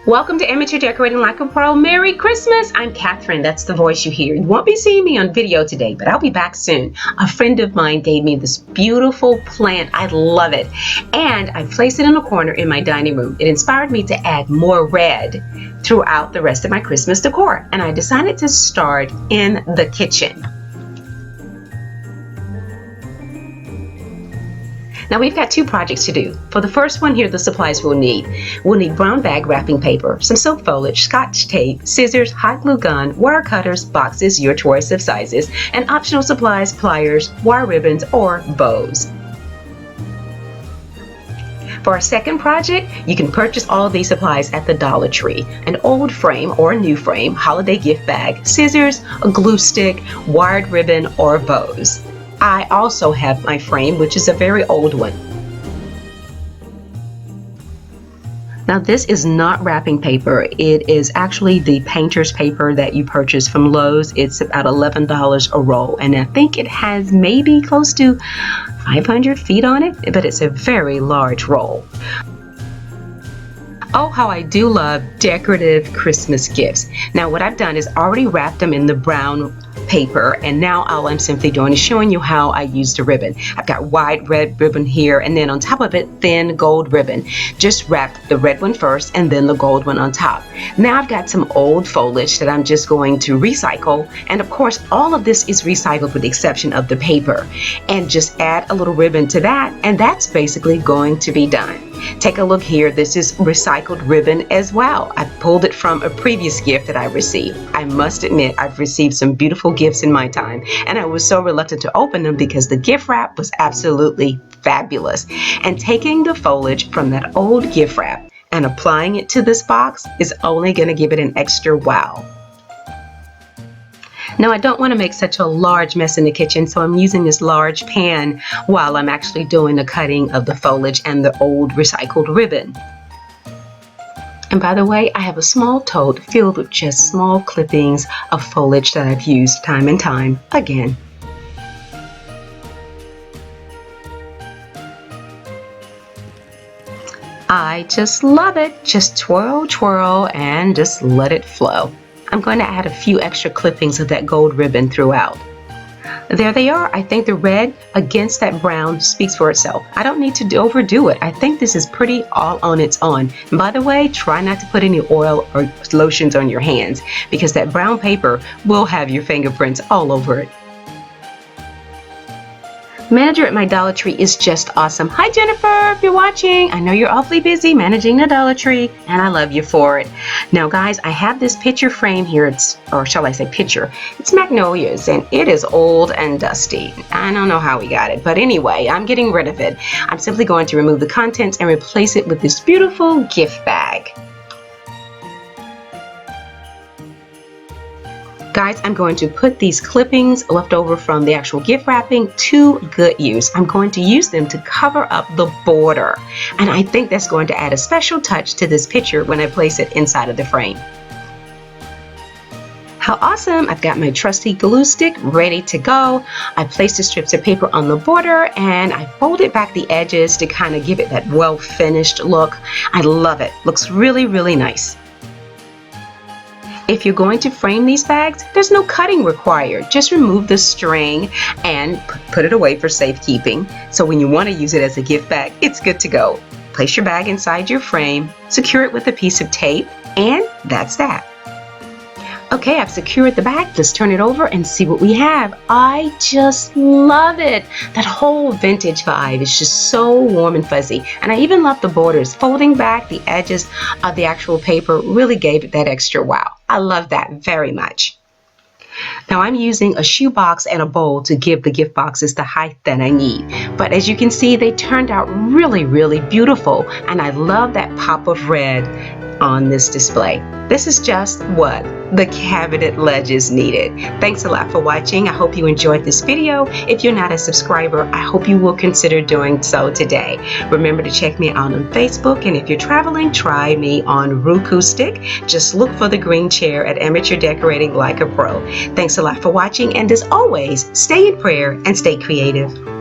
Welcome to Amateur Decorating Like a Pro. Merry Christmas! I'm Catherine. That's the voice you hear. You won't be seeing me on video today, but I'll be back soon. A friend of mine gave me this beautiful plant. I love it. And I placed it in a corner in my dining room. It inspired me to add more red throughout the rest of my Christmas decor. And I decided to start in the kitchen. Now we've got two projects to do. For the first one, here are the supplies we'll need. We'll need brown bag wrapping paper, some silk foliage, scotch tape, scissors, hot glue gun, wire cutters, boxes, your choice of sizes, and optional supplies, pliers, wire ribbons, or bows. For our second project, you can purchase all of these supplies at the Dollar Tree. An old frame or a new frame, holiday gift bag, scissors, a glue stick, wired ribbon, or bows. I also have my frame, which is a very old one. Now this is not wrapping paper. It is actually the painter's paper that you purchase from Lowe's. It's about $11 a roll, and I think it has maybe close to 500 feet on it, but it's a very large roll. Oh, how I do love decorative Christmas gifts. Now what I've done is already wrapped them in the brown paper, and now all I'm simply doing is showing you how I used a ribbon. I've got wide red ribbon here, and then on top of it, thin gold ribbon. Just wrap the red one first and then the gold one on top. Now I've got some old foliage that I'm just going to recycle, and of course all of this is recycled with the exception of the paper. And just add a little ribbon to that, and that's basically going to be done. Take a look here. This is recycled ribbon as well. I pulled it from a previous gift that I received. I must admit, I've received some beautiful gifts in my time, and I was so reluctant to open them because the gift wrap was absolutely fabulous. And taking the foliage from that old gift wrap and applying it to this box is only going to give it an extra wow. Now I don't want to make such a large mess in the kitchen, so I'm using this large pan while I'm actually doing the cutting of the foliage and the old recycled ribbon. And by the way, I have a small tote filled with just small clippings of foliage that I've used time and time again. I just love it. Just twirl, twirl, and just let it flow. I'm going to add a few extra clippings of that gold ribbon throughout. There they are. I think the red against that brown speaks for itself. I don't need to overdo it. I think this is pretty all on its own. And by the way, try not to put any oil or lotions on your hands because that brown paper will have your fingerprints all over it. Manager at my Dollar Tree is just awesome. Hi Jennifer, if you're watching. I know you're awfully busy managing the Dollar Tree, and I love you for it. Now guys, I have this picture frame here. Or shall I say picture? It's magnolias, and it is old and dusty. I don't know how we got it, but anyway, I'm getting rid of it. I'm simply going to remove the contents and replace it with this beautiful gift bag. Guys, I'm going to put these clippings left over from the actual gift wrapping to good use. I'm going to use them to cover up the border. And I think that's going to add a special touch to this picture when I place it inside of the frame. How awesome! I've got my trusty glue stick ready to go. I placed the strips of paper on the border and I folded back the edges to kind of give it that well-finished look. I love it. Looks really, really nice. If you're going to frame these bags, there's no cutting required. Just remove the string and put it away for safekeeping. So when you want to use it as a gift bag, it's good to go. Place your bag inside your frame, secure it with a piece of tape, and that's that. Okay, I've secured the bag. Let's turn it over and see what we have. I just love it. That whole vintage vibe is just so warm and fuzzy. And I even love the borders. Folding back the edges of the actual paper really gave it that extra wow. I love that very much. Now I'm using a shoebox and a bowl to give the gift boxes the height that I need. But as you can see, they turned out really, really beautiful. And I love that pop of red on this display. This is just what the cabinet ledges needed. Thanks a lot for watching. I hope you enjoyed this video. If you're not a subscriber, I hope you will consider doing so today. Remember to check me out on Facebook, and if you're traveling, try me on Acoustic. Just look for the green chair at Amateur Decorating Like a Pro. Thanks a lot for watching, and as always, stay in prayer and stay creative.